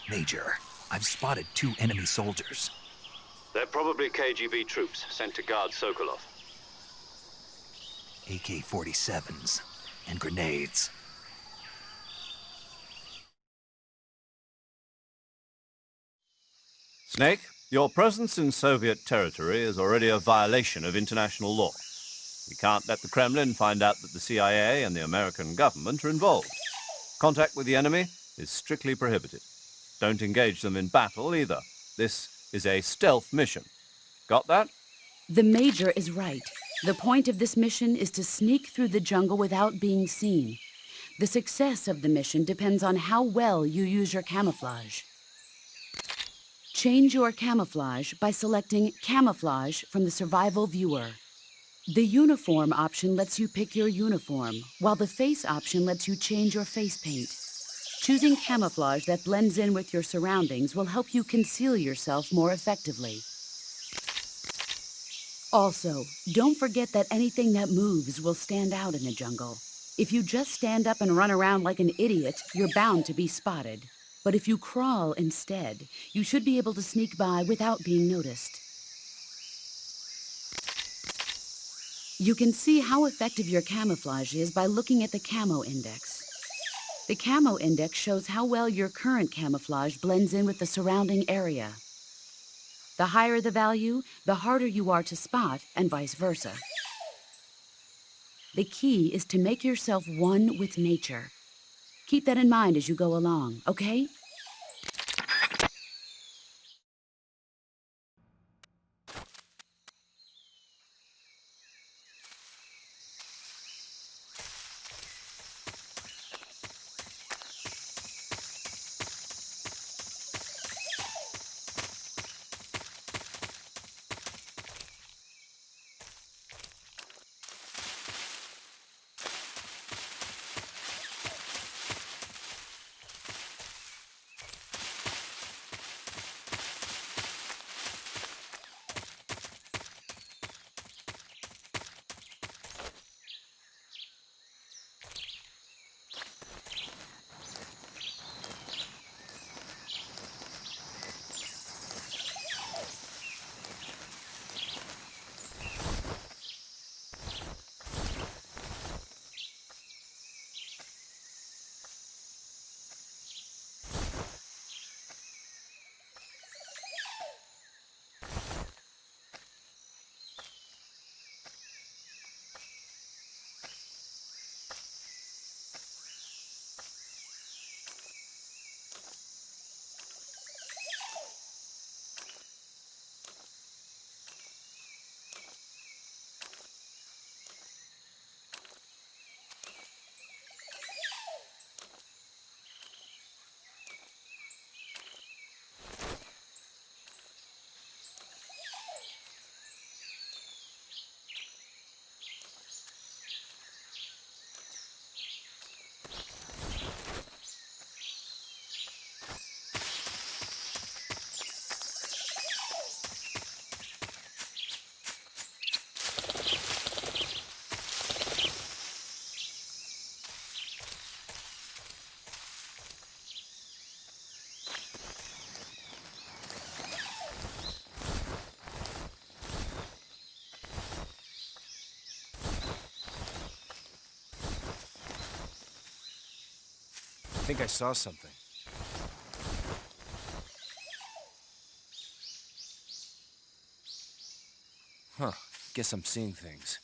Major, I've spotted 2 enemy soldiers. They're probably KGB troops sent to guard Sokolov. AK-47s and grenades. Snake, your presence in Soviet territory is already a violation of international law. We can't let the Kremlin find out that the CIA and the American government are involved. Contact with the enemy is strictly prohibited. Don't engage them in battle either. This is a stealth mission. Got that? The Major is right. The point of this mission is to sneak through the jungle without being seen. The success of the mission depends on how well you use your camouflage. Change your camouflage by selecting Camouflage from the Survival Viewer. The Uniform option lets you pick your uniform, while the Face option lets you change your face paint. Choosing camouflage that blends in with your surroundings will help you conceal yourself more effectively. Also, don't forget that anything that moves will stand out in the jungle. If you just stand up and run around like an idiot, you're bound to be spotted. But if you crawl instead, you should be able to sneak by without being noticed. You can see how effective your camouflage is by looking at the Camo Index. The Camo Index shows how well your current camouflage blends in with the surrounding area. The higher the value, the harder you are to spot, and vice versa. The key is to make yourself one with nature. Keep that in mind as you go along, okay? I think I saw something. Huh. Guess I'm seeing things.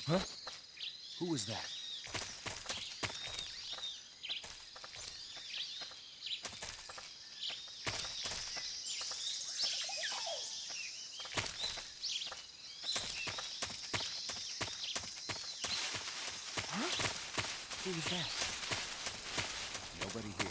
Huh? Who was that? Who was that? Nobody here.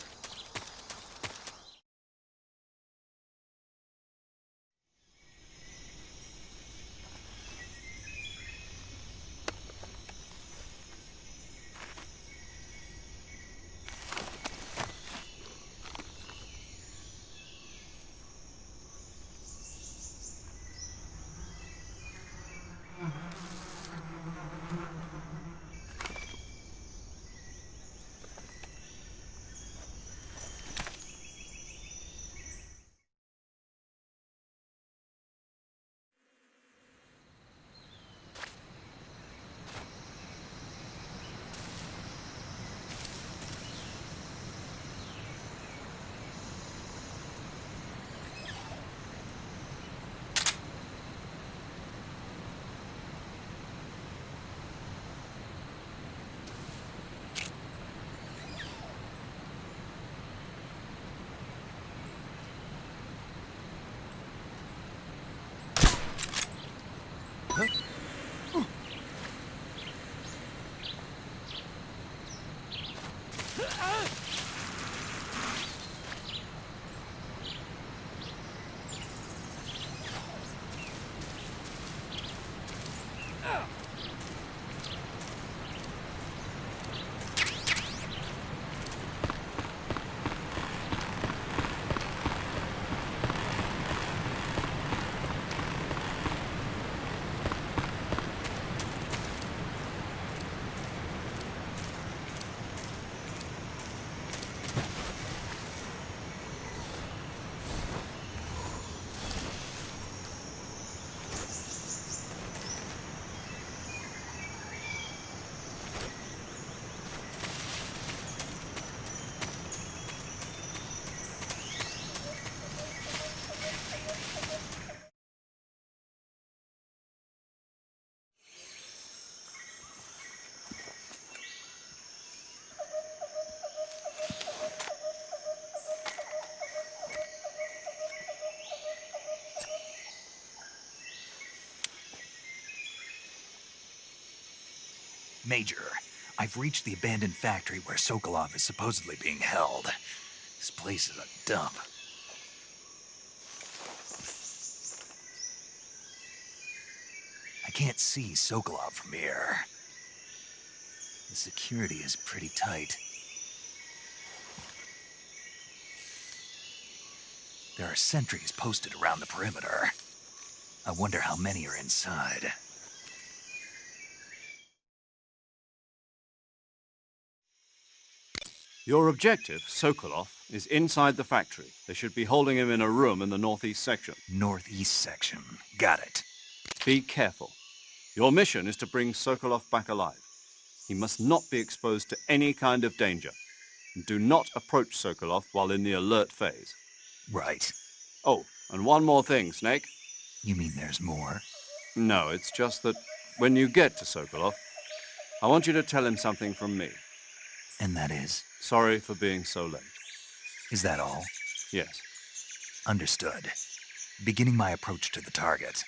Major, I've reached the abandoned factory where Sokolov is supposedly being held. This place is a dump. I can't see Sokolov from here. The security is pretty tight. There are sentries posted around the perimeter. I wonder how many are inside. Your objective, Sokolov, is inside the factory. They should be holding him in a room in the northeast section. Northeast section. Got it. Be careful. Your mission is to bring Sokolov back alive. He must not be exposed to any kind of danger. And do not approach Sokolov while in the alert phase. Right. Oh, and one more thing, Snake. You mean there's more? No, it's just that when you get to Sokolov, I want you to tell him something from me. And that is? Sorry for being so late. Is that all? Yes. Understood. Beginning my approach to the target.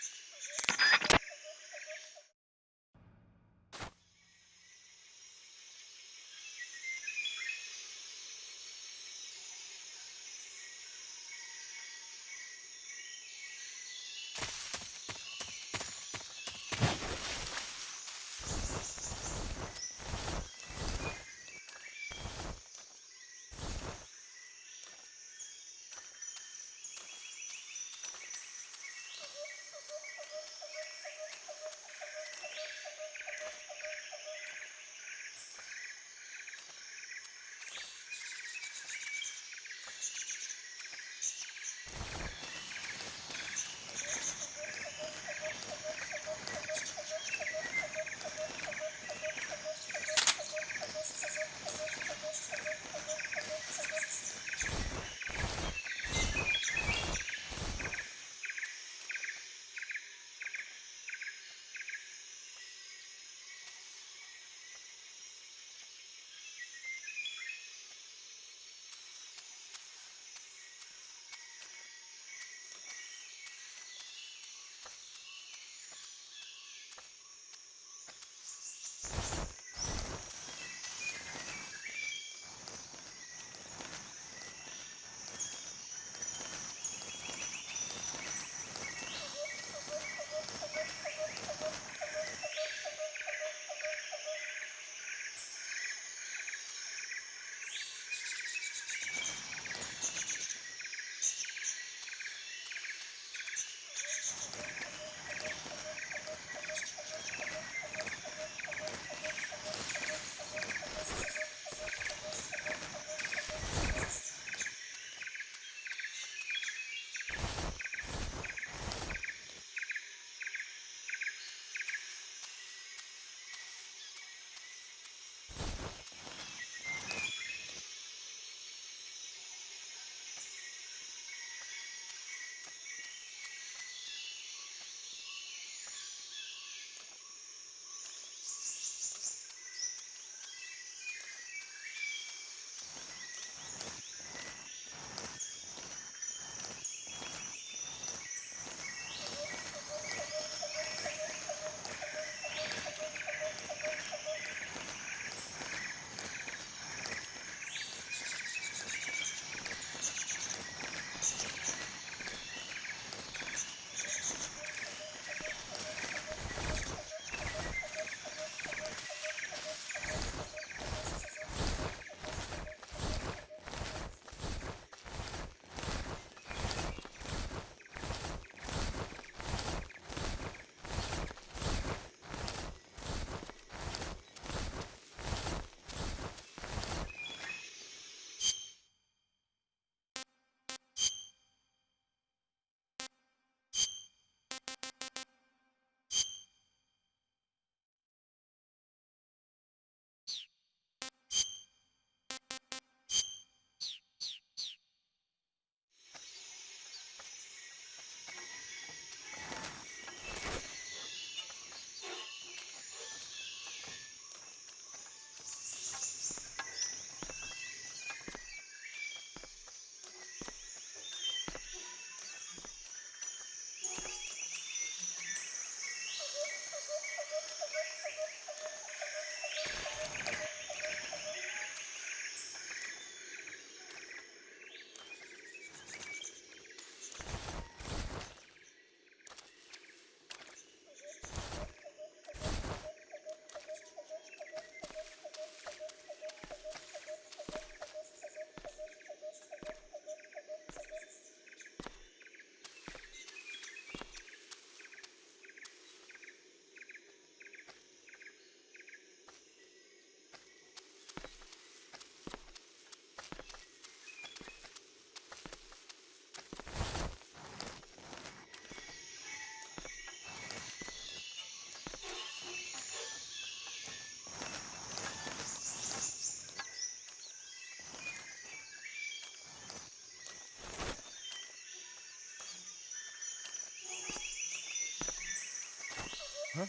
Huh?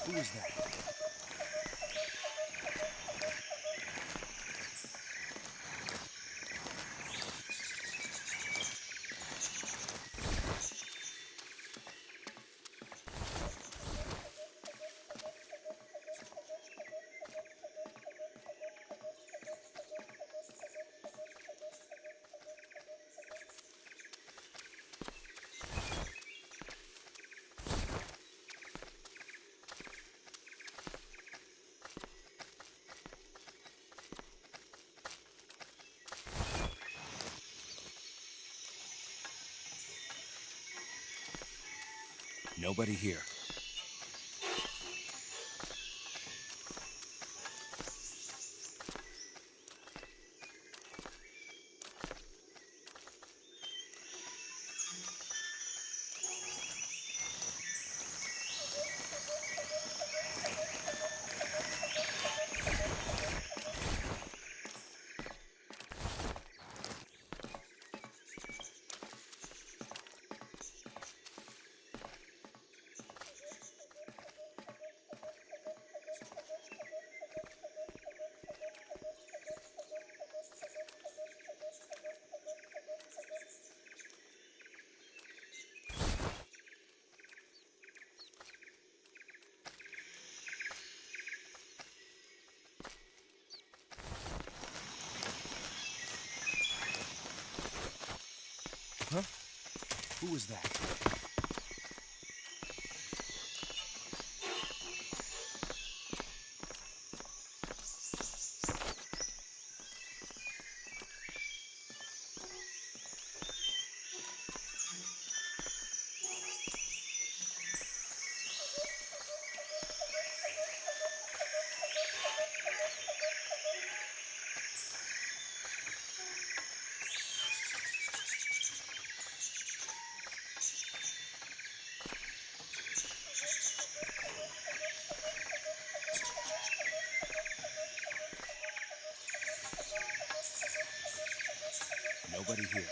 Who is that? Nobody here. Huh? Who was that? Nobody here.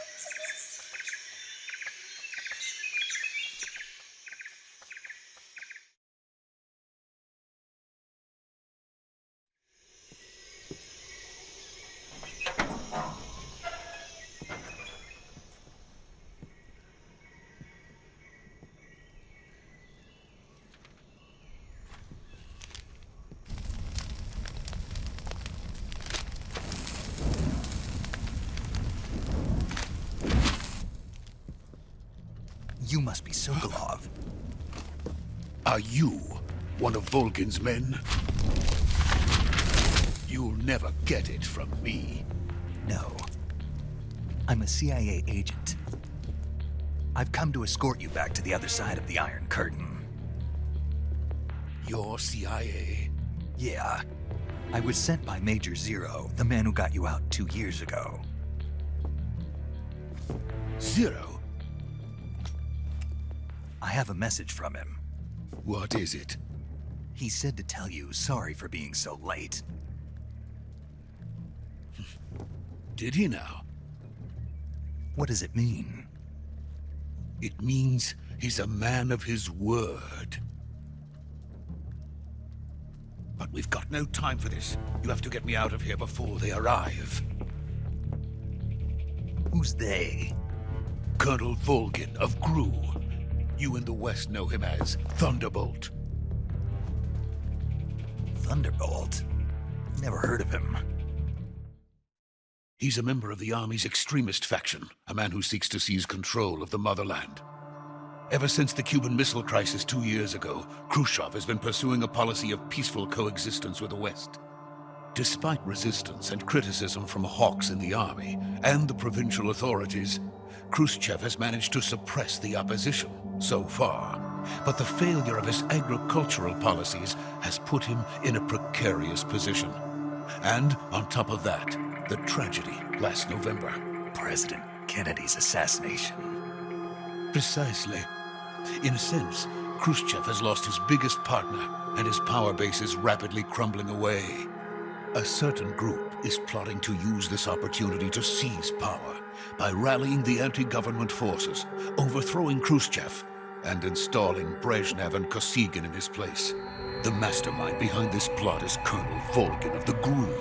You must be Sokolov. Are you one of Volgin's men? You'll never get it from me. No. I'm a CIA agent. I've come to escort you back to the other side of the Iron Curtain. You're CIA? Yeah. I was sent by Major Zero, the man who got you out 2 years ago. Zero? I have a message from him. What is it? He said to tell you sorry for being so late. Did he now? What does it mean? It means he's a man of his word. But we've got no time for this. You have to get me out of here before they arrive. Who's they? Colonel Volgin of Gru. You in the West know him as Thunderbolt. Thunderbolt? Never heard of him. He's a member of the Army's extremist faction, a man who seeks to seize control of the motherland. Ever since the Cuban Missile Crisis 2 years ago, Khrushchev has been pursuing a policy of peaceful coexistence with the West. Despite resistance and criticism from hawks in the army and the provincial authorities, Khrushchev has managed to suppress the opposition so far. But the failure of his agricultural policies has put him in a precarious position. And on top of that, the tragedy last November. President Kennedy's assassination. Precisely. In a sense, Khrushchev has lost his biggest partner, and his power base is rapidly crumbling away. A certain group is plotting to use this opportunity to seize power by rallying the anti-government forces, overthrowing Khrushchev, and installing Brezhnev and Kosygin in his place. The mastermind behind this plot is Colonel Volgin of the GRU.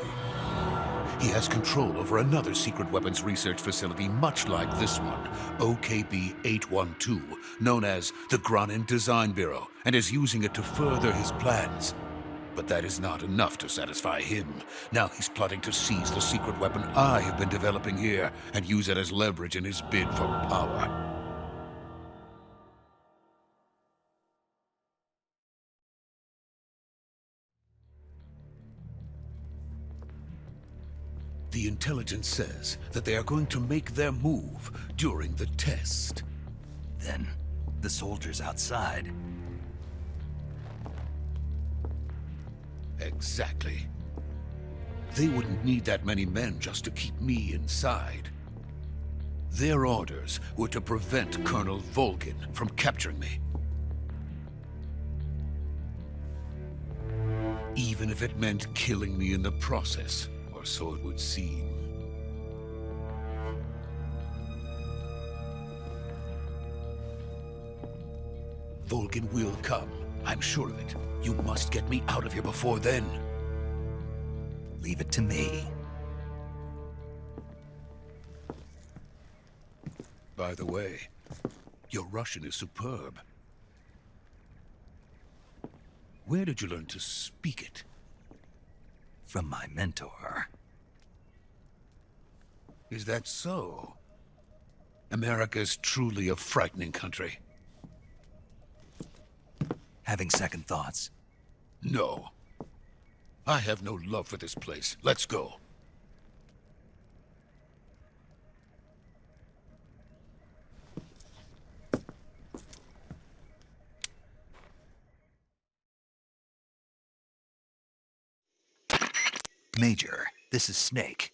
He has control over another secret weapons research facility much like this one, OKB-812, known as the Granin Design Bureau, and is using it to further his plans. But that is not enough to satisfy him. Now he's plotting to seize the secret weapon I have been developing here and use it as leverage in his bid for power. The intelligence says that they are going to make their move during the test. Then, the soldiers outside. Exactly. They wouldn't need that many men just to keep me inside. Their orders were to prevent Colonel Volgin from capturing me. Even if it meant killing me in the process, or so it would seem. Volgin will come. I'm sure of it. You must get me out of here before then. Leave it to me. By the way, your Russian is superb. Where did you learn to speak it? From my mentor. Is that so? America is truly a frightening country. Having second thoughts? No. I have no love for this place. Let's go. Major, this is Snake.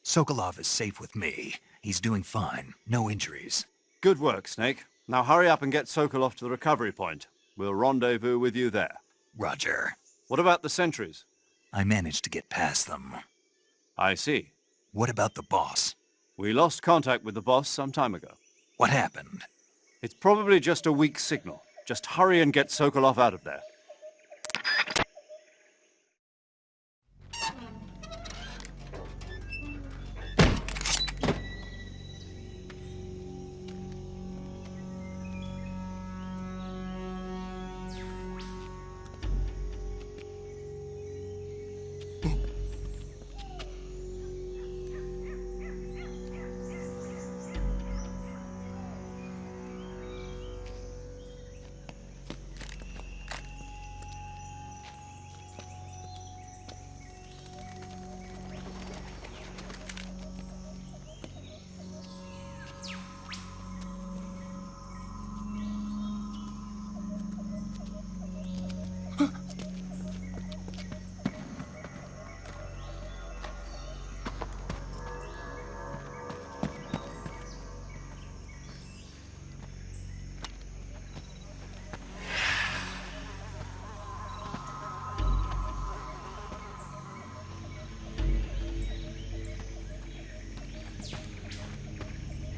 Sokolov is safe with me. He's doing fine. No injuries. Good work, Snake. Now hurry up and get Sokolov to the recovery point. We'll rendezvous with you there. Roger. What about the sentries? I managed to get past them. I see. What about the boss? We lost contact with the boss some time ago. What happened? It's probably just a weak signal. Just hurry and get Sokolov out of there.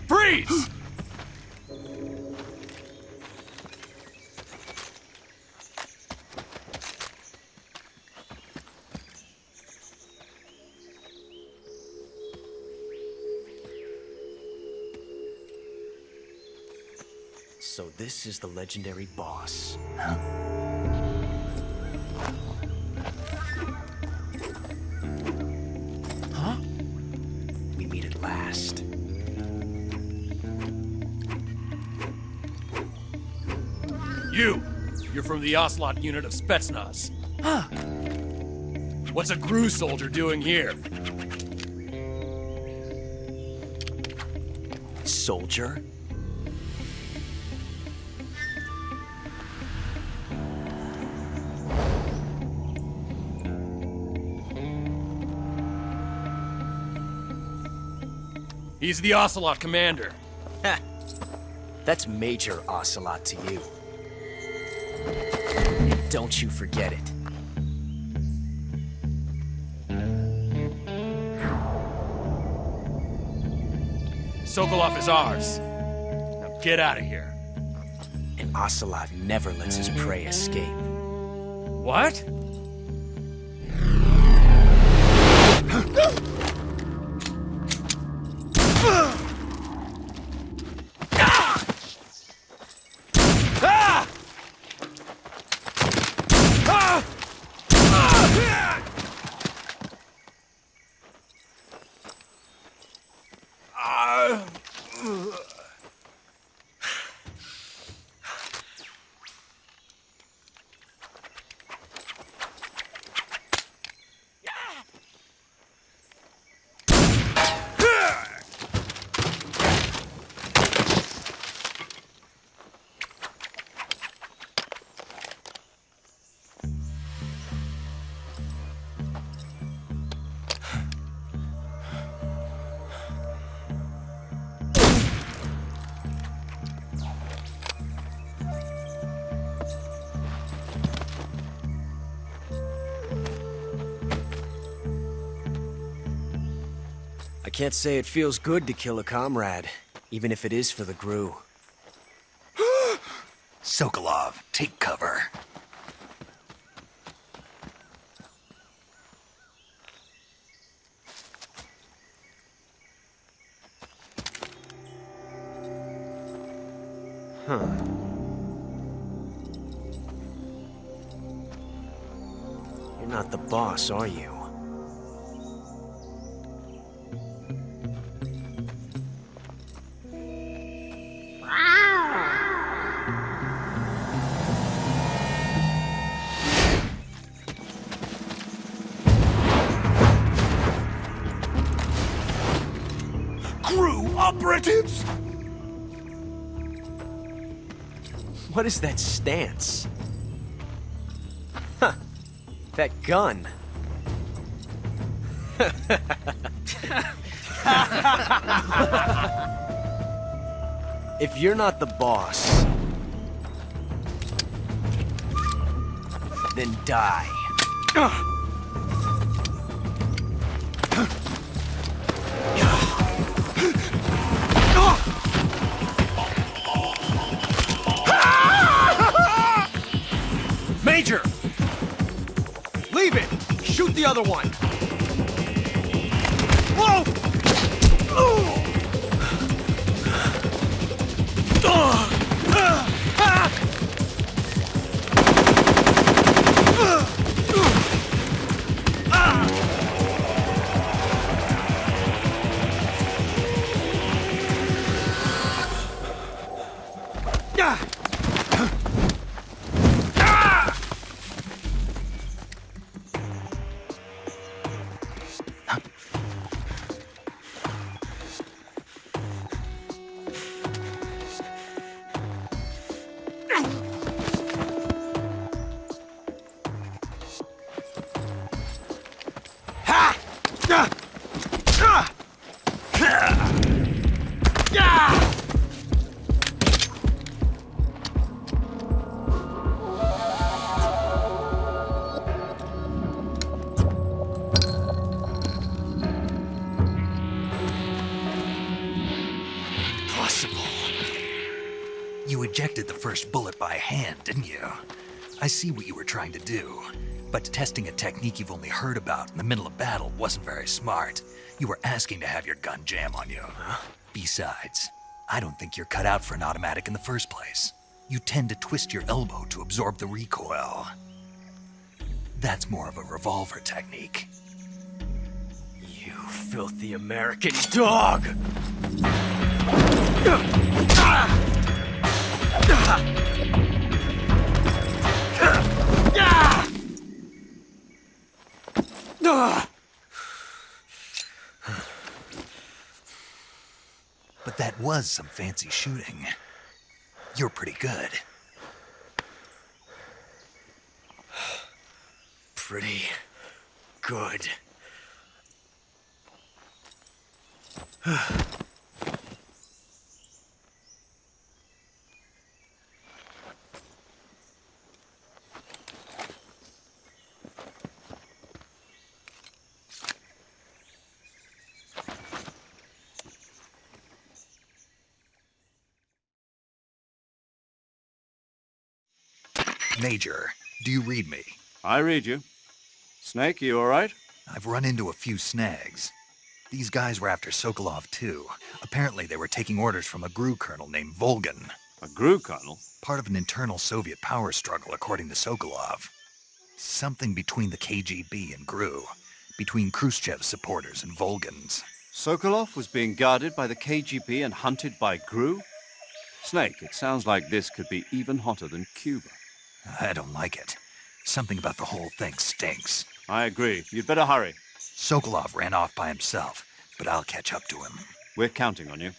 Freeze! So this is the legendary boss. Huh? You're from the Ocelot unit of Spetsnaz. Huh. What's a GRU soldier doing here? Soldier? He's the Ocelot commander. Ha! That's Major Ocelot to you. And don't you forget it. Sokolov is ours. Now get out of here. And Ocelot never lets his prey escape. What? I can't say it feels good to kill a comrade, even if it is for the GRU. Sokolov, take cover. Huh. You're not the boss, are you? GRU operatives! What is that stance? Huh. That gun. If you're not the boss, then die. Major! Leave it! Shoot the other one! Whoa! You ejected the first bullet by hand, didn't you? I see what you were trying to do, but testing a technique you've only heard about in the middle of battle wasn't very smart. You were asking to have your gun jam on you. Besides, I don't think you're cut out for an automatic in the first place. You tend to twist your elbow to absorb the recoil. That's more of a revolver technique. You filthy American dog! was some fancy shooting. You're pretty good. Pretty good. Major, do you read me? I read you. Snake, you all right? I've run into a few snags. These guys were after Sokolov, too. Apparently they were taking orders from a GRU colonel named Volgan. A GRU colonel? Part of an internal Soviet power struggle, according to Sokolov. Something between the KGB and GRU. Between Khrushchev's supporters and Volgan's. Sokolov was being guarded by the KGB and hunted by GRU? Snake, it sounds like this could be even hotter than Cuba. I don't like it. Something about the whole thing stinks. I agree. You'd better hurry. Sokolov ran off by himself, but I'll catch up to him. We're counting on you.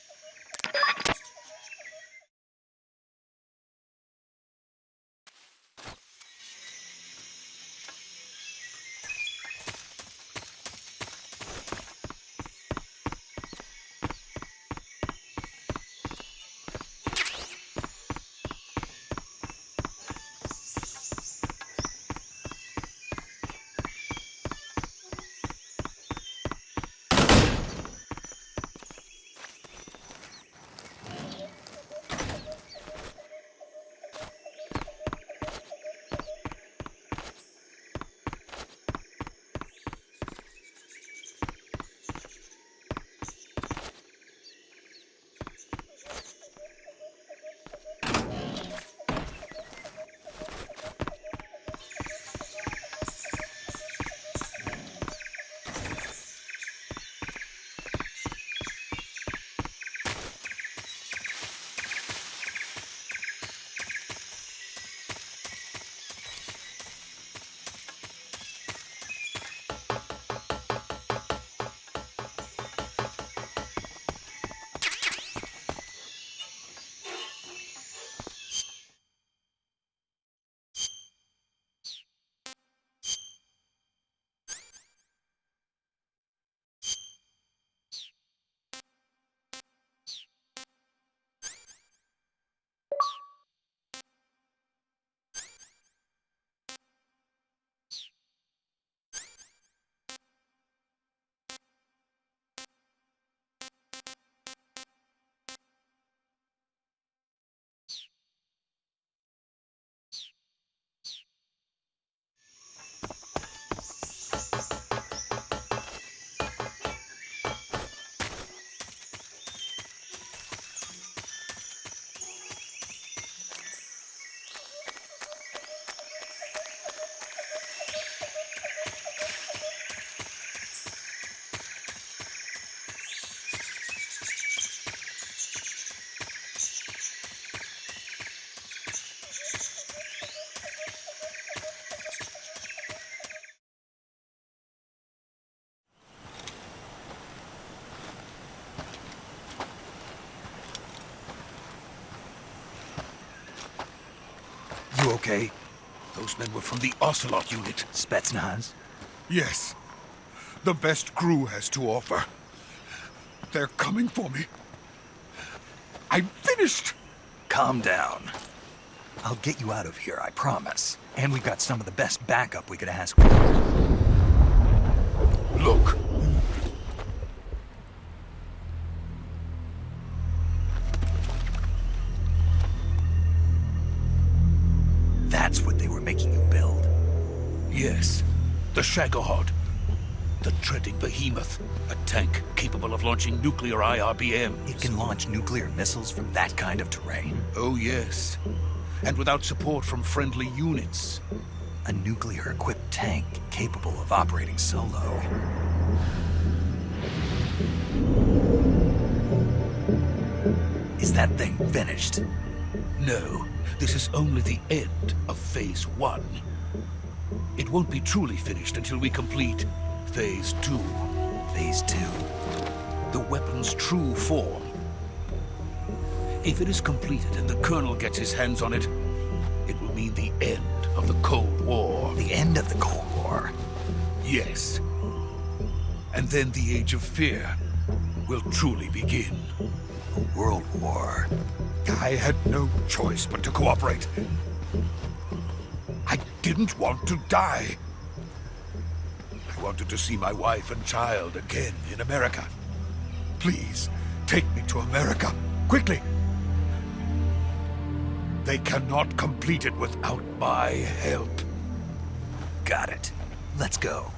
You okay? Those men were from the Ocelot unit. Spetsnaz? Yes. The best GRU has to offer. They're coming for me. I'm finished! Calm down. I'll get you out of here, I promise. And we've got some of the best backup we could ask for. Look. That's what they were making you build? Yes. The Shagohod. The treading behemoth. A tank capable of launching nuclear IRBMs. It can launch nuclear missiles from that kind of terrain? Oh, yes. And without support from friendly units. A nuclear-equipped tank capable of operating solo. Is that thing finished? No, this is only the end of Phase 1. It won't be truly finished until we complete Phase 2. Phase 2? The weapon's true form. If it is completed and the Colonel gets his hands on it, it will mean the end of the Cold War. The end of the Cold War? Yes. And then the Age of Fear will truly begin. A world war. I had no choice but to cooperate. I didn't want to die. I wanted to see my wife and child again in America. Please, take me to America, quickly. They cannot complete it without my help. Got it. Let's go.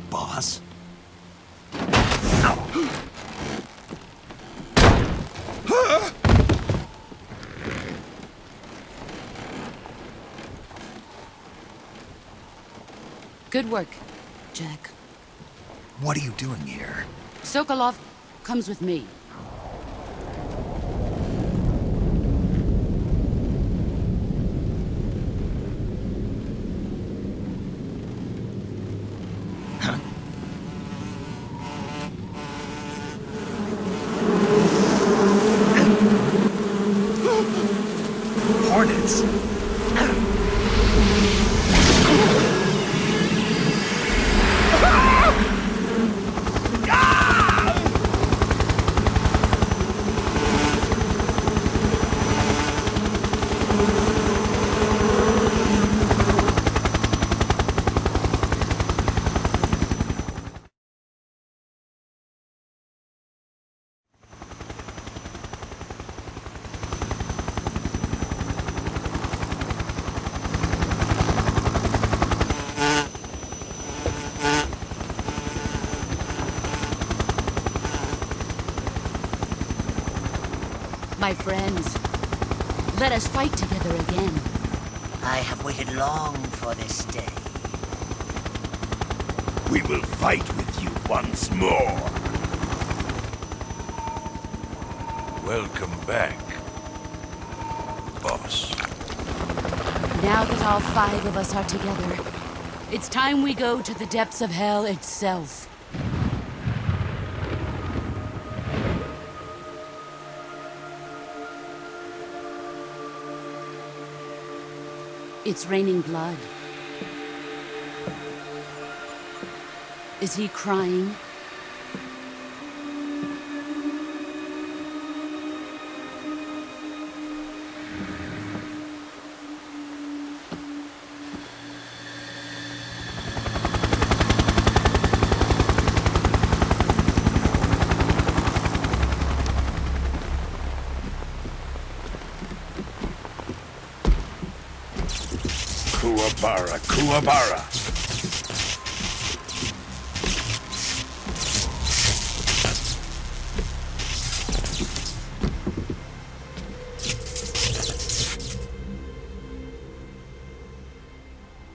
Boss? Good work, Jack. What are you doing here? Sokolov comes with me. Hornets! My friends, let us fight together again. I have waited long for this day. We will fight with you once more. Welcome back, boss. Now that all 5 of us are together, it's time we go to the depths of hell itself. It's raining blood. Is he crying? Kuwabara, Kuwabara.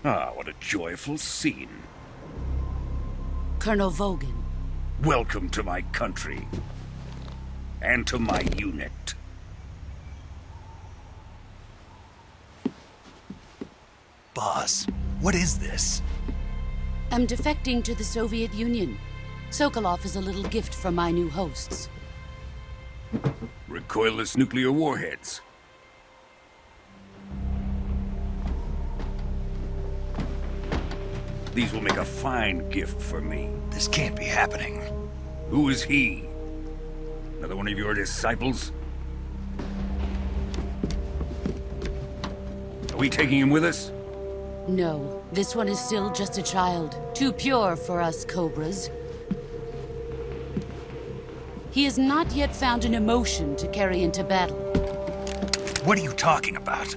Ah, what a joyful scene. Colonel Vogan. Welcome to my country. And to my unit. Boss, what is this? I'm defecting to the Soviet Union. Sokolov is a little gift from my new hosts. Recoilless nuclear warheads. These will make a fine gift for me. This can't be happening. Who is he? Another one of your disciples? Are we taking him with us? No, this one is still just a child. Too pure for us Cobras. He has not yet found an emotion to carry into battle. What are you talking about?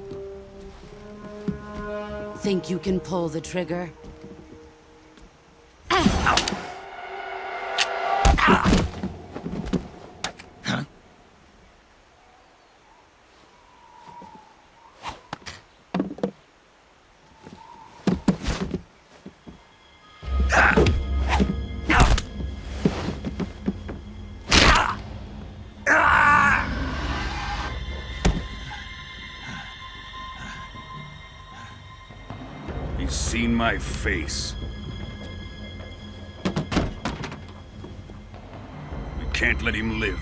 Think you can pull the trigger? He's seen my face. We can't let him live.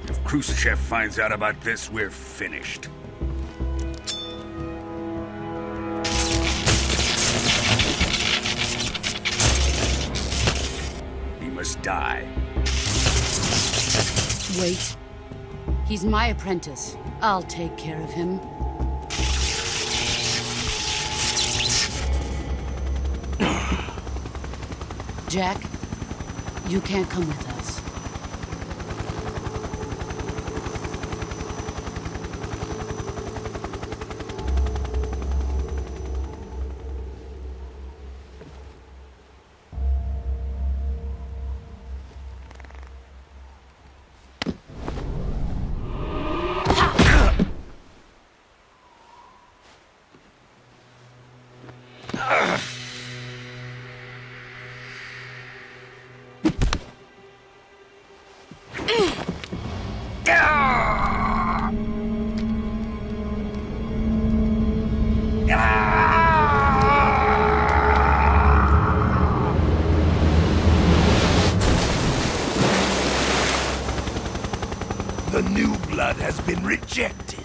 If Khrushchev finds out about this, we're finished. He must die. Wait. He's my apprentice. I'll take care of him. Jack, you can't come with us. The new blood has been rejected.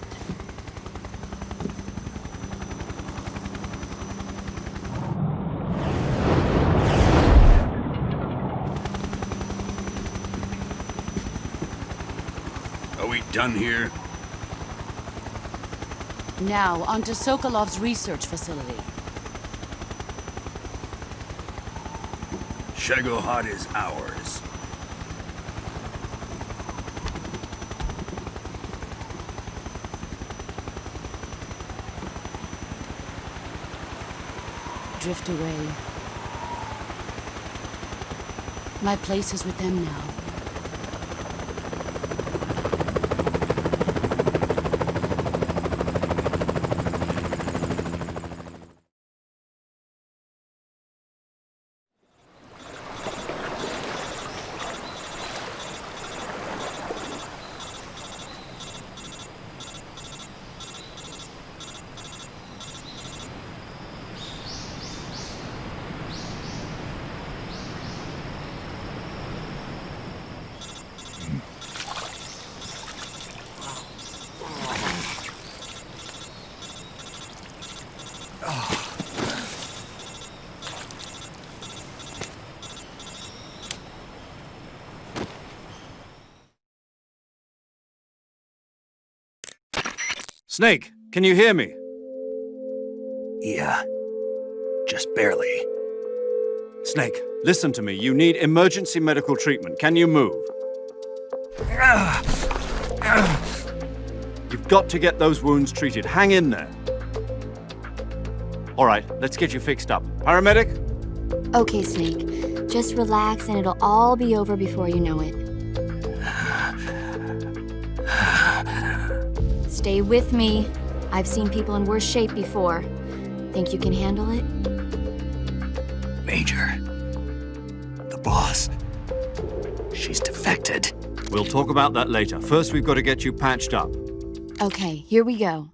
Are we done here? Now, on to Sokolov's research facility. Shegohod is ours. Drift away. My place is with them now. Snake, can you hear me? Yeah. Just barely. Snake, listen to me. You need emergency medical treatment. Can you move? You've got to get those wounds treated. Hang in there. All right, let's get you fixed up. Paramedic? Okay, Snake. Just relax and it'll all be over before you know it. Stay with me. I've seen people in worse shape before. Think you can handle it? Major. The boss. She's defected. We'll talk about that later. First, we've got to get you patched up. Okay, here we go.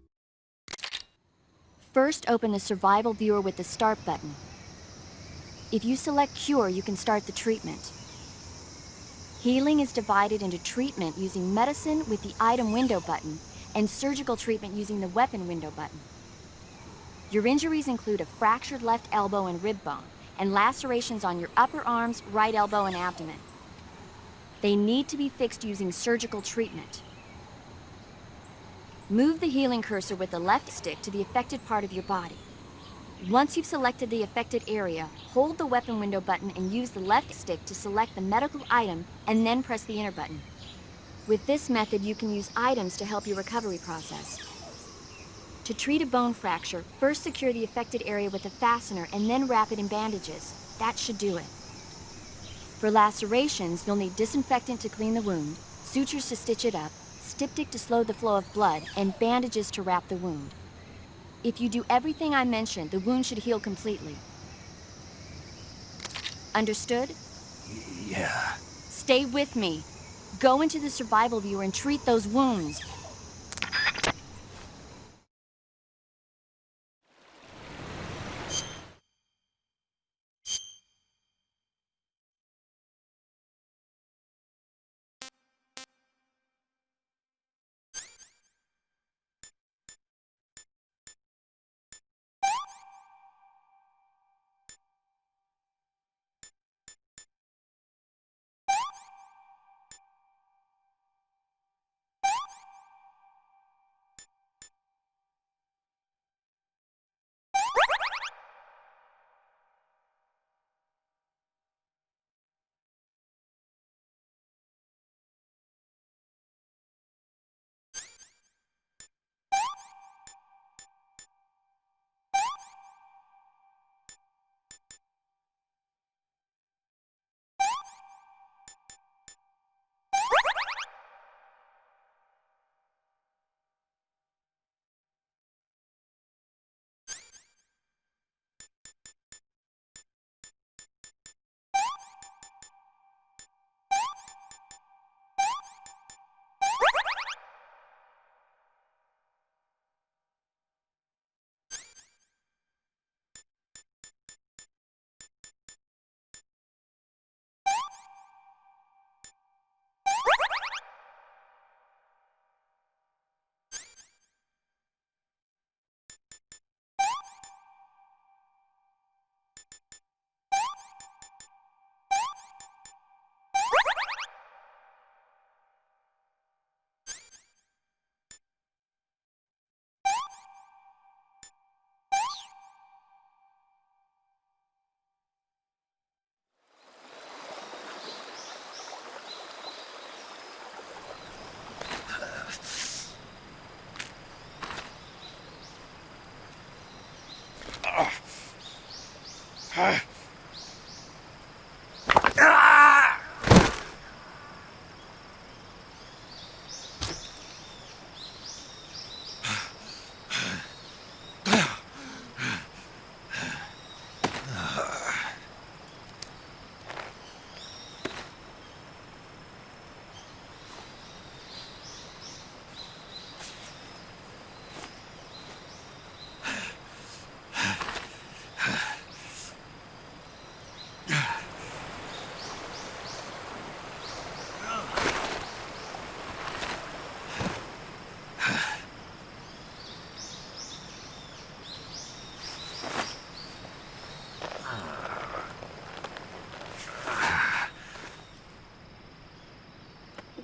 First, open the survival viewer with the start button. If you select cure, you can start the treatment. Healing is divided into treatment using medicine with the item window button and surgical treatment using the weapon window button. Your injuries include a fractured left elbow and rib bone, and lacerations on your upper arms, right elbow, and abdomen. They need to be fixed using surgical treatment. Move the healing cursor with the left stick to the affected part of your body. Once you've selected the affected area, hold the weapon window button and use the left stick to select the medical item, and then press the enter button. With this method, you can use items to help your recovery process. To treat a bone fracture, first secure the affected area with a fastener and then wrap it in bandages. That should do it. For lacerations, you'll need disinfectant to clean the wound, sutures to stitch it up, styptic to slow the flow of blood, and bandages to wrap the wound. If you do everything I mentioned, the wound should heal completely. Understood? Yeah. Stay with me. Go into the survival viewer and treat those wounds.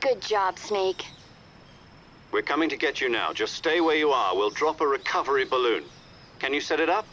Good job, Snake. We're coming to get you now. Just stay where you are. We'll drop a recovery balloon. Can you set it up?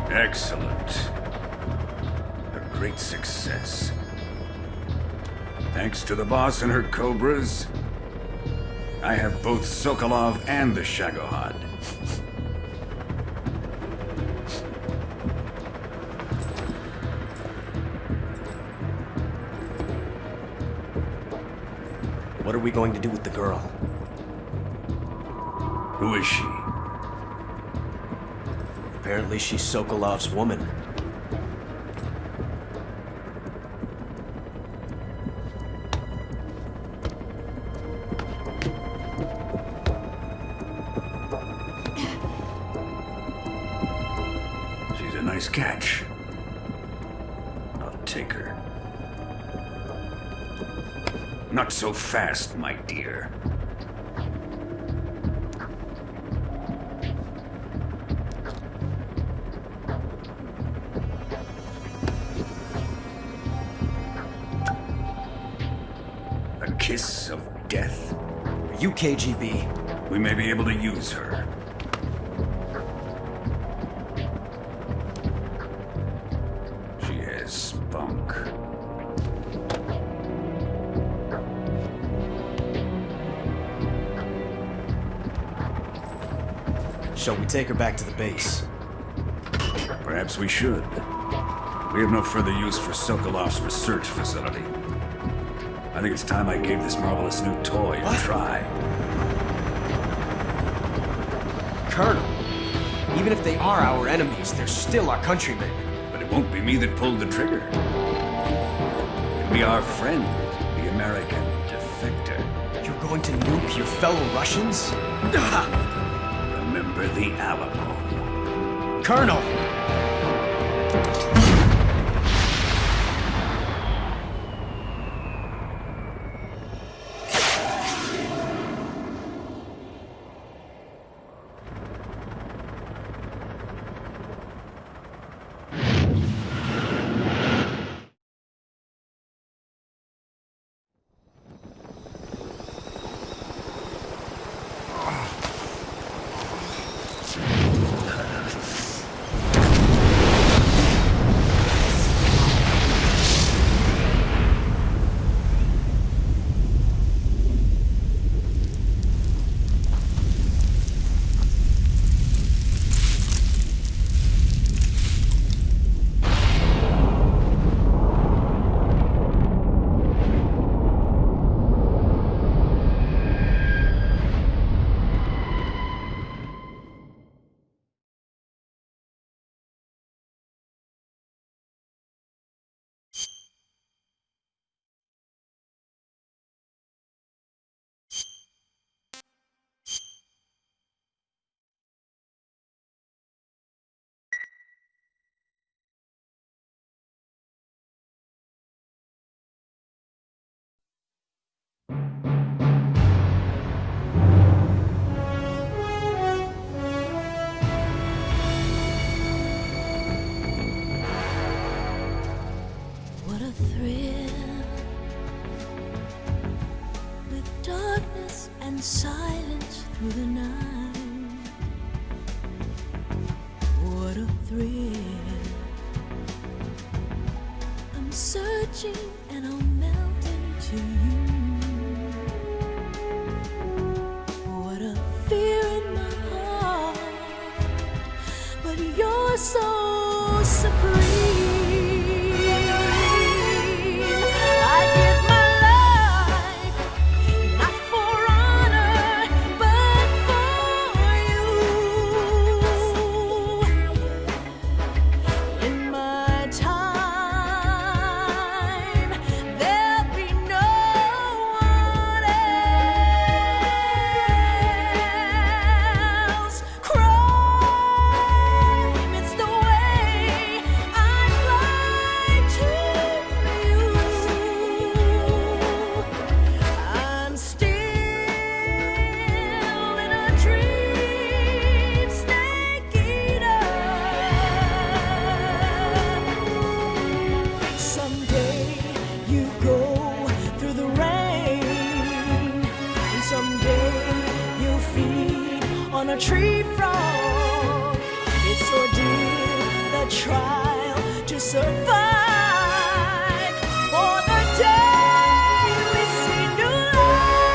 Excellent. A great success. Thanks to the boss and her cobras, I have both Sokolov and the Shagohod. What are we going to do with the girl? Who is she? Apparently she's Sokolov's woman. She's a nice catch. I'll take her. Not so fast, my dear. A kiss of death? Are you KGB? We may be able to use her. She has spunk. Shall we take her back to the base? Perhaps we should. We have no further use for Sokolov's research facility. I think it's time I gave this marvelous new toy a try. Colonel, even if they are our enemies, they're still our countrymen. But it won't be me that pulled the trigger. It'll be our friend, the American defector. You're going to nuke your fellow Russians? Remember the Alamo. Colonel! What a thrill, with darkness and silence through the night. What a thrill, I'm searching and I'll melt into you. What a fear in my heart, but you're so supreme. a tree frog. It's ordeal, the trial to survive. For the day we see new light,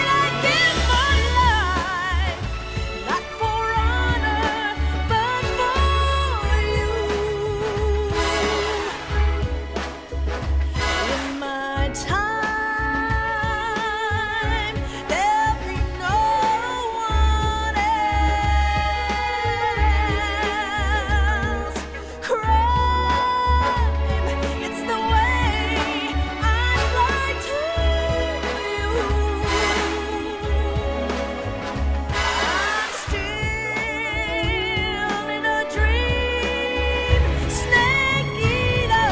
I give my life, not for honor, but for you. In my time, there'll be no one else. Crime, it's the way I lie to you. I'm still in a dream, Snake Eater.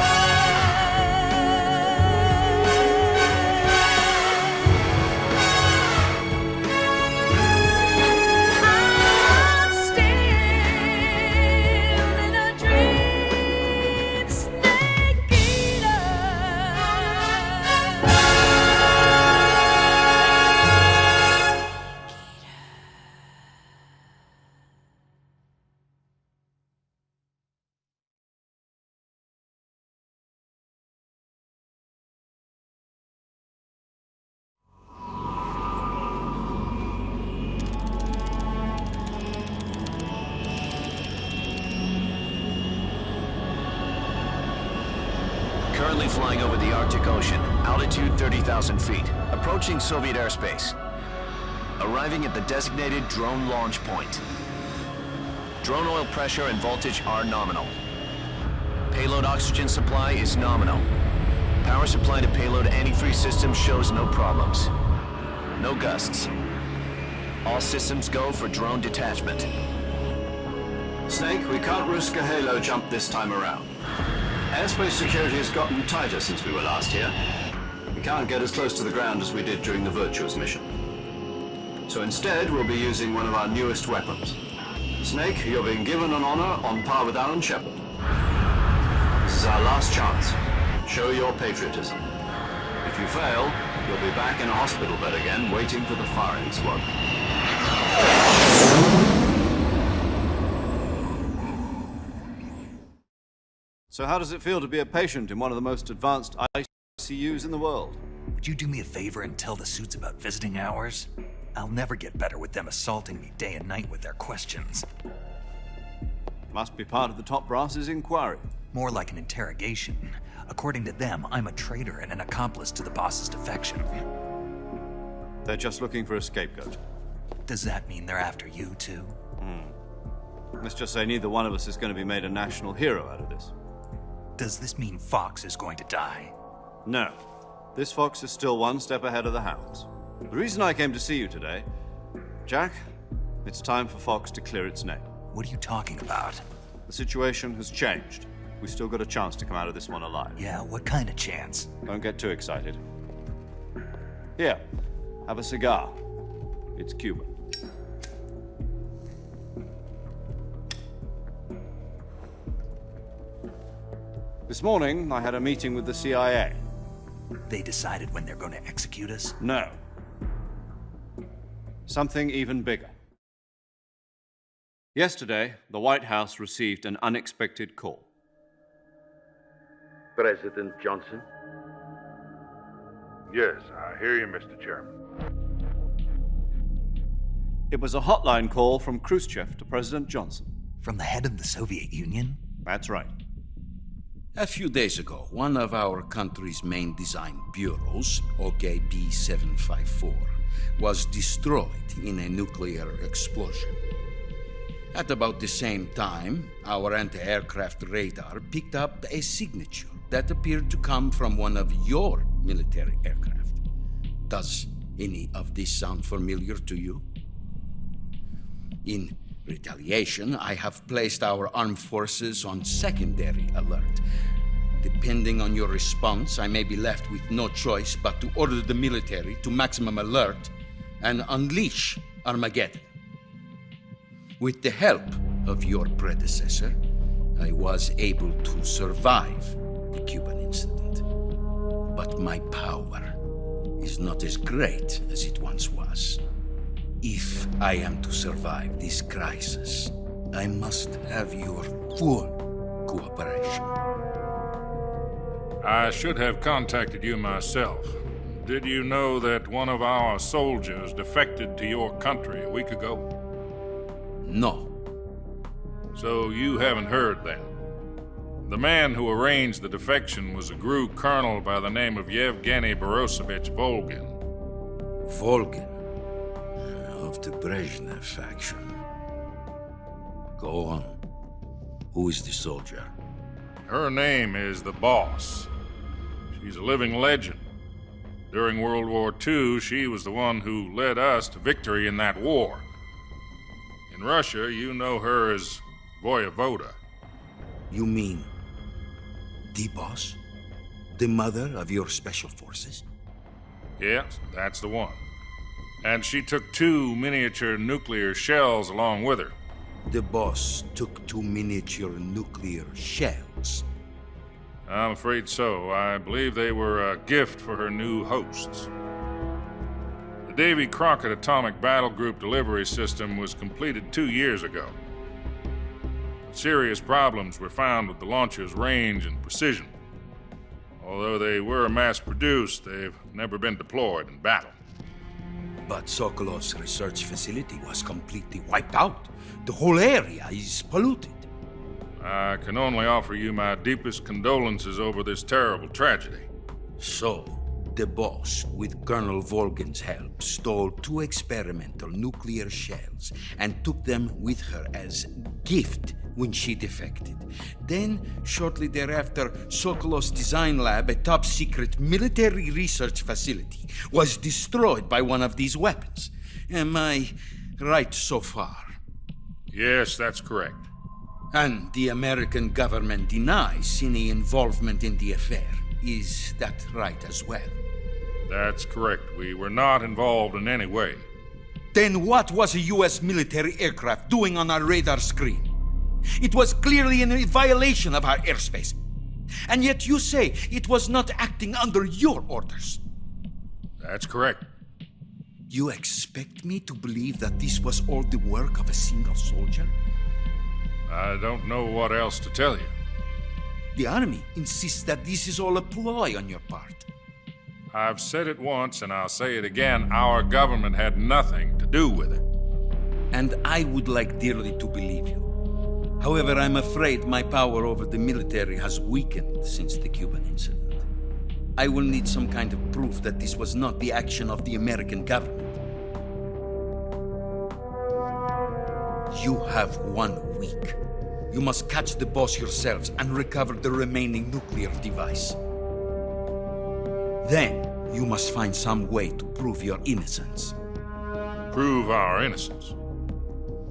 I'm still in a dream, Snake Eater. Currently flying over the Arctic Ocean, altitude 30,000 feet, approaching Soviet airspace. Arriving at the designated drone launch point. Drone oil pressure and voltage are nominal. Payload oxygen supply is nominal. Power supply to payload anti-freeze system shows no problems. No gusts. All systems go for drone detachment. Snake, we can't risk a halo jump this time around. Airspace security has gotten tighter since we were last here. We can't get as close to the ground as we did during the Virtuous Mission. So instead, we'll be using one of our newest weapons. Snake, you're being given an honor on par with Alan Shepard. This is our last chance. Show your patriotism. If you fail, you'll be back in a hospital bed again, waiting for the firing squad. So how does it feel to be a patient in one of the most advanced ICUs in the world? Would you do me a favor and tell the suits about visiting hours? I'll never get better with them assaulting me day and night with their questions. Must be part of the top brass's inquiry. More like an interrogation. According to them, I'm a traitor and an accomplice to the boss's defection. They're just looking for a scapegoat. Does that mean they're after you, too? Let's just say neither one of us is going to be made a national hero out of this. Does this mean Fox is going to die? No. This fox is still one step ahead of the hounds. The reason I came to see you today, Jack, it's time for Fox to clear its name. What are you talking about? The situation has changed. We've still got a chance to come out of this one alive. Yeah, what kind of chance? Don't get too excited. Here, have a cigar. It's Cuban. This morning, I had a meeting with the CIA. They decided when they're going to execute us? No. Something even bigger. Yesterday, the White House received an unexpected call. President Johnson? Yes, I hear you, Mr. Chairman. It was a hotline call from Khrushchev to President Johnson. From the head of the Soviet Union? That's right. A few days ago, one of our country's main design bureaus, OKB 754, was destroyed in a nuclear explosion. At about the same time, our anti-aircraft radar picked up a signature that appeared to come from one of your military aircraft. Does any of this sound familiar to you? In retaliation, I have placed our armed forces on secondary alert. Depending on your response, I may be left with no choice but to order the military to maximum alert and unleash Armageddon. With the help of your predecessor, I was able to survive the Cuban incident. But my power is not as great as it once was. If I am to survive this crisis, I must have your full cooperation. I should have contacted you myself. Did you know that one of our soldiers defected to your country a week ago? No. So you haven't heard then. The man who arranged the defection was a GRU colonel by the name of Yevgeny Borisovich Volgin. Volgin? Of the Brezhnev faction. Go on. Who is the soldier? Her name is the Boss. She's a living legend. During World War II, she was the one who led us to victory in that war. In Russia, you know her as Voyevoda. You mean the Boss? The mother of your special forces? Yes, that's the one. And she took 2 miniature nuclear shells along with her. The Boss took 2 miniature nuclear shells? I'm afraid so. I believe they were a gift for her new hosts. The Davy Crockett Atomic Battle Group delivery system was completed 2 years ago. Serious problems were found with the launcher's range and precision. Although they were mass-produced, they've never been deployed in battle. But Sokolov's research facility was completely wiped out. The whole area is polluted. I can only offer you my deepest condolences over this terrible tragedy. So, the Boss, with Colonel Volgin's help, stole 2 experimental nuclear shells and took them with her as gift when she defected. Then, shortly thereafter, Sokolov's design lab, a top-secret military research facility, was destroyed by one of these weapons. Am I right so far? Yes, that's correct. And the American government denies any involvement in the affair. Is that right as well? That's correct. We were not involved in any way. Then what was a U.S. military aircraft doing on our radar screen? It was clearly in violation of our airspace. And yet you say it was not acting under your orders. That's correct. You expect me to believe that this was all the work of a single soldier? I don't know what else to tell you. The Army insists that this is all a ploy on your part. I've said it once and I'll say it again. Our government had nothing to do with it. And I would like dearly to believe you. However, I'm afraid my power over the military has weakened since the Cuban incident. I will need some kind of proof that this was not the action of the American government. You have 1 week. You must catch the Boss yourselves and recover the remaining nuclear device. Then, you must find some way to prove your innocence. Prove our innocence?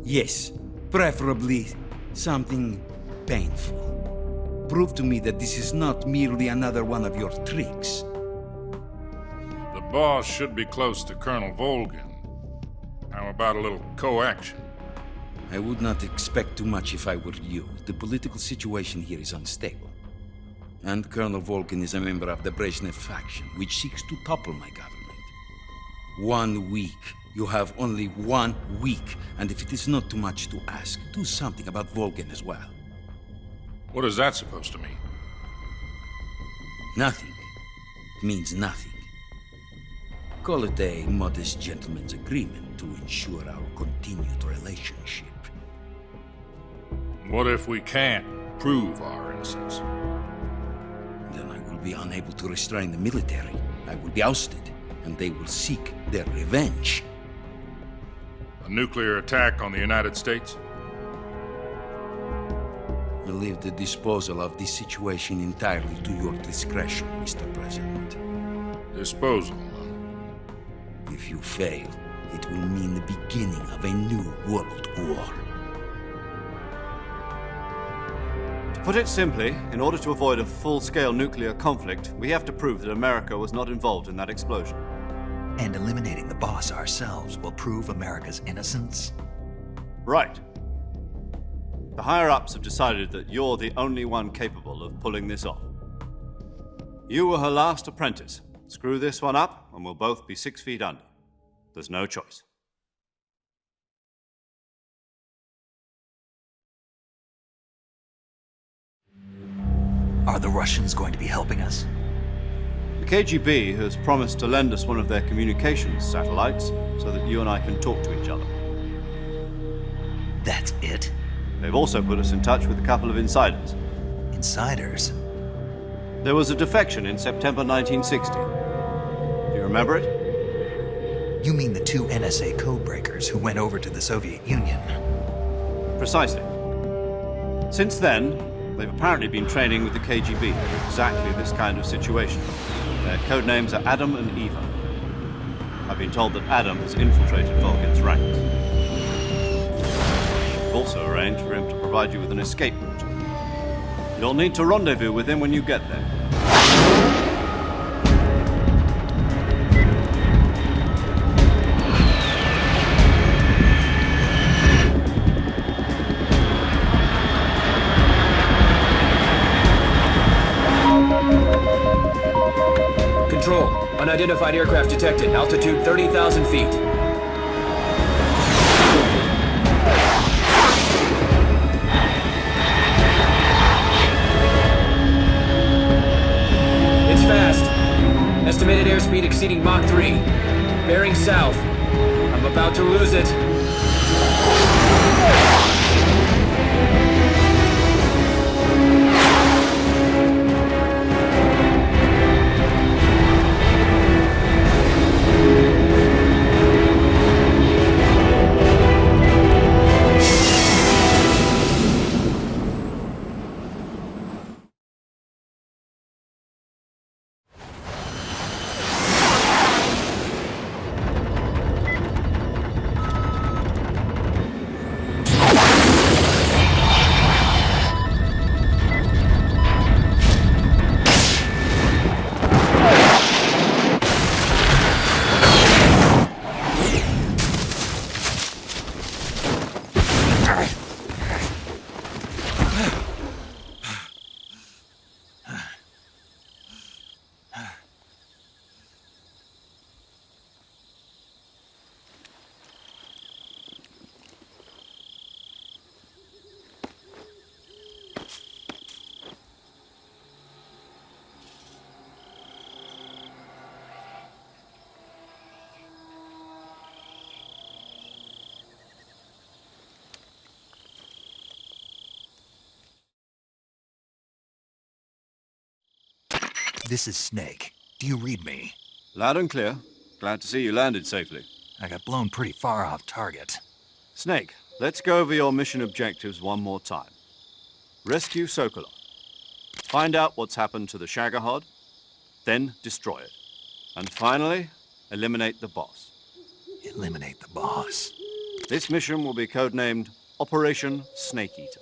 Yes, preferably something painful. Prove to me that this is not merely another one of your tricks. The Boss should be close to Colonel Volgin. How about a little co-action? I would not expect too much if I were you. The political situation here is unstable. And Colonel Volgin is a member of the Brezhnev faction, which seeks to topple my government. 1 week. You have only 1 week, and if it is not too much to ask, do something about Volgin as well. What is that supposed to mean? Nothing. It means nothing. Call it a modest gentleman's agreement to ensure our continued relationship. What if we can't prove our innocence? Then I will be unable to restrain the military. I will be ousted, and they will seek their revenge. A nuclear attack on the United States? I leave the disposal of this situation entirely to your discretion, Mr. President. Disposal? If you fail, it will mean the beginning of a new world war. To put it simply, in order to avoid a full-scale nuclear conflict, we have to prove that America was not involved in that explosion. And eliminating the Boss ourselves will prove America's innocence? Right. The higher-ups have decided that you're the only one capable of pulling this off. You were her last apprentice. Screw this one up, and we'll both be 6 feet under. There's no choice. Are the Russians going to be helping us? The KGB has promised to lend us one of their communications satellites so that you and I can talk to each other. That's it? They've also put us in touch with a couple of insiders. Insiders? There was a defection in September 1960. Do you remember it? You mean the two NSA codebreakers who went over to the Soviet Union? Precisely. Since then, they've apparently been training with the KGB for exactly this kind of situation. Their code names are Adam and Eva. I've been told that Adam has infiltrated Volgin's ranks. We've also arranged for him to provide you with an escape route. You'll need to rendezvous with him when you get there. Control. Unidentified aircraft detected. Altitude 30,000 feet. It's fast. Estimated airspeed exceeding Mach 3. Bearing south. I'm about to lose it. This is Snake. Do you read me? Loud and clear. Glad to see you landed safely. I got blown pretty far off target. Snake, let's go over your mission objectives one more time. Rescue Sokolov. Find out what's happened to the Shagohod, then destroy it. And finally, eliminate the boss. Eliminate the boss? This mission will be codenamed Operation Snake Eater.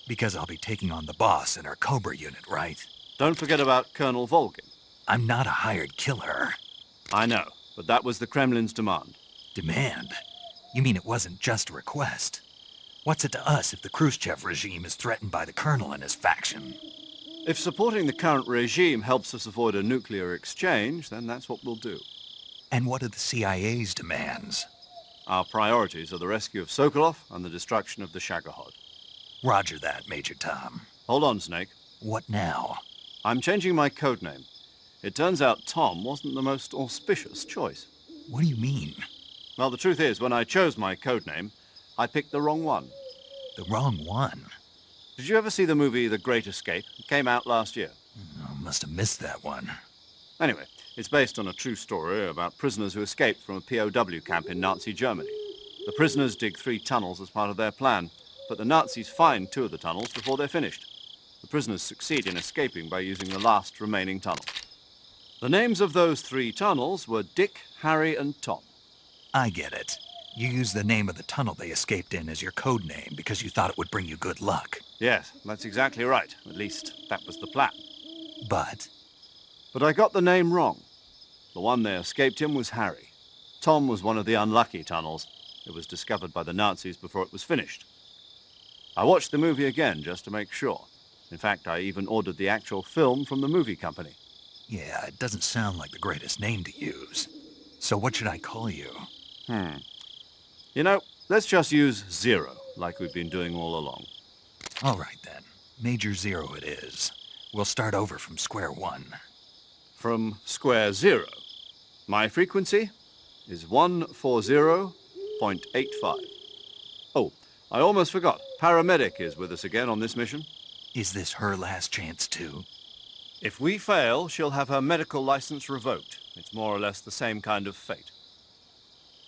Because I'll be taking on the boss in our Cobra unit, right? Don't forget about Colonel Volgin. I'm not a hired killer. I know, but that was the Kremlin's demand. Demand? You mean it wasn't just a request? What's it to us if the Khrushchev regime is threatened by the Colonel and his faction? If supporting the current regime helps us avoid a nuclear exchange, then that's what we'll do. And what are the CIA's demands? Our priorities are the rescue of Sokolov and the destruction of the Shagohod. Roger that, Major Tom. Hold on, Snake. What now? I'm changing my codename. It turns out Tom wasn't the most auspicious choice. What do you mean? Well, the truth is, when I chose my codename, I picked the wrong one. The wrong one? Did you ever see the movie The Great Escape? It came out last year. Oh, must have missed that one. Anyway, it's based on a true story about prisoners who escaped from a POW camp in Nazi Germany. The prisoners dig 3 tunnels as part of their plan, but the Nazis find 2 of the tunnels before they're finished. The prisoners succeed in escaping by using the last remaining tunnel. The names of those 3 tunnels were Dick, Harry, and Tom. I get it. You used the name of the tunnel they escaped in as your code name because you thought it would bring you good luck. Yes, that's exactly right. At least, that was the plan. But I got the name wrong. The one they escaped in was Harry. Tom was one of the unlucky tunnels. It was discovered by the Nazis before it was finished. I watched the movie again just to make sure. In fact, I even ordered the actual film from the movie company. yeah, it doesn't sound like the greatest name to use. So what should I call you? You know, let's just use Zero, like we've been doing all along. All right, then. Major Zero it is. We'll start over from square one. From square zero. My frequency is 140.85. Oh, I almost forgot. Paramedic is with us again on this mission. Is this her last chance, too? If we fail, she'll have her medical license revoked. It's more or less the same kind of fate.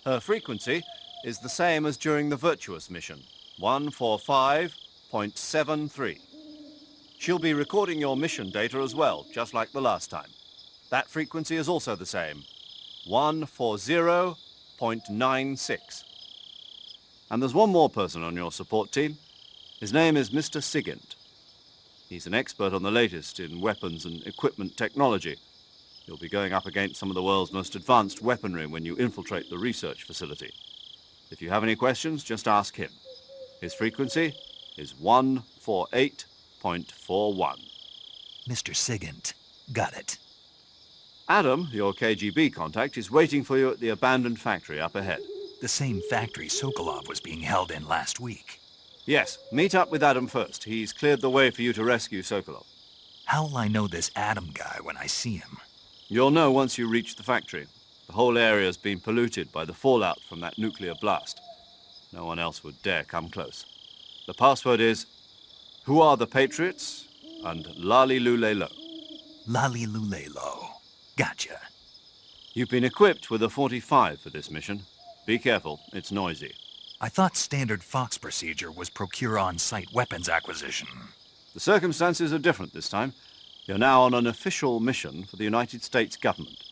Her frequency is the same as during the Virtuous Mission, 145.73. She'll be recording your mission data as well, just like the last time. That frequency is also the same, 140.96. And there's one more person on your support team. His name is Mr. Segunda. He's an expert on the latest in weapons and equipment technology. You'll be going up against some of the world's most advanced weaponry when you infiltrate the research facility. If you have any questions, just ask him. His frequency is 148.41. Mr. Segunda, got it. Adam, your KGB contact, is waiting for you at the abandoned factory up ahead. The same factory Sokolov was being held in last week. Yes, meet up with Adam first. He's cleared the way for you to rescue Sokolov. How'll I know this Adam guy when I see him? You'll know once you reach the factory. The whole area's been polluted by the fallout from that nuclear blast. No one else would dare come close. The password is, "Who are the Patriots?" and "Lali Lule Lo." Lali Lule Lo. Gotcha. You've been equipped with a 45 for this mission. Be careful, it's noisy. I thought standard Fox procedure was procure on-site weapons acquisition. The circumstances are different this time. You're now on an official mission for the United States government.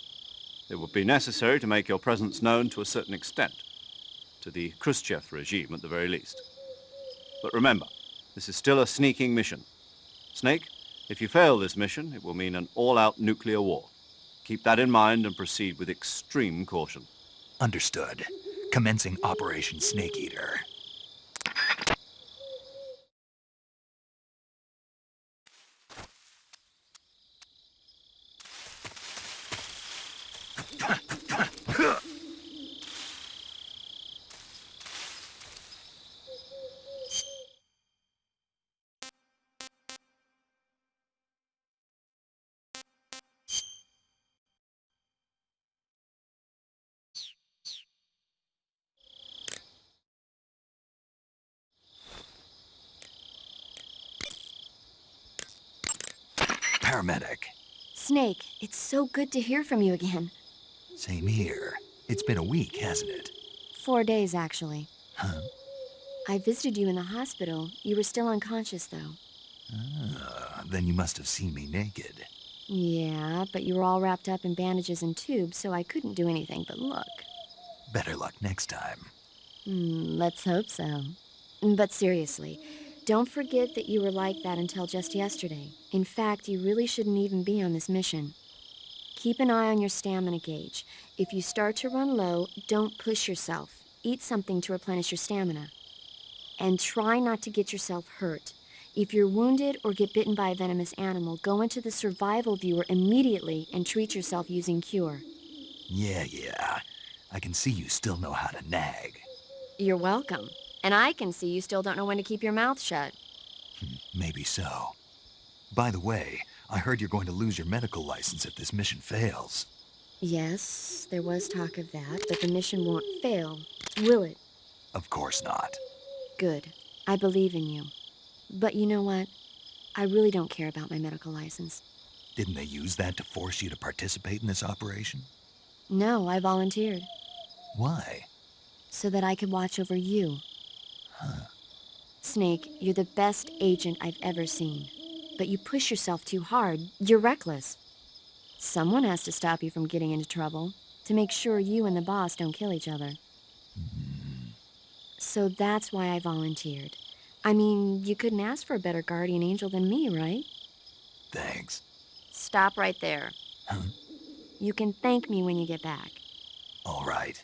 It would be necessary to make your presence known to a certain extent, to the Khrushchev regime at the very least. But remember, this is still a sneaking mission. Snake, if you fail this mission, it will mean an all-out nuclear war. Keep that in mind and proceed with extreme caution. Understood. Commencing Operation Snake Eater. Paramedic. Snake, it's so good to hear from you again. Same here. It's been a week, hasn't it? 4 days, actually. Huh? I visited you in the hospital. You were still unconscious, though. Then you must have seen me naked. Yeah, but you were all wrapped up in bandages and tubes, so I couldn't do anything but look. Better luck next time. Let's hope so. But seriously, don't forget that you were like that until just yesterday. In fact, you really shouldn't even be on this mission. Keep an eye on your stamina gauge. If you start to run low, don't push yourself. Eat something to replenish your stamina. And try not to get yourself hurt. If you're wounded or get bitten by a venomous animal, go into the survival viewer immediately and treat yourself using Cure. Yeah. I can see you still know how to nag. You're welcome. And I can see you still don't know when to keep your mouth shut. Maybe so. By the way, I heard you're going to lose your medical license if this mission fails. Yes, there was talk of that, but the mission won't fail, will it? Of course not. Good. I believe in you. But you know what? I really don't care about my medical license. Didn't they use that to force you to participate in this operation? No, I volunteered. Why? So that I could watch over you. Huh. Snake, you're the best agent I've ever seen. But you push yourself too hard. You're reckless. Someone has to stop you from getting into trouble, to make sure you and the boss don't kill each other. So that's why I volunteered. I mean, you couldn't ask for a better guardian angel than me, right? Thanks. Stop right there. Huh? You can thank me when you get back. All right.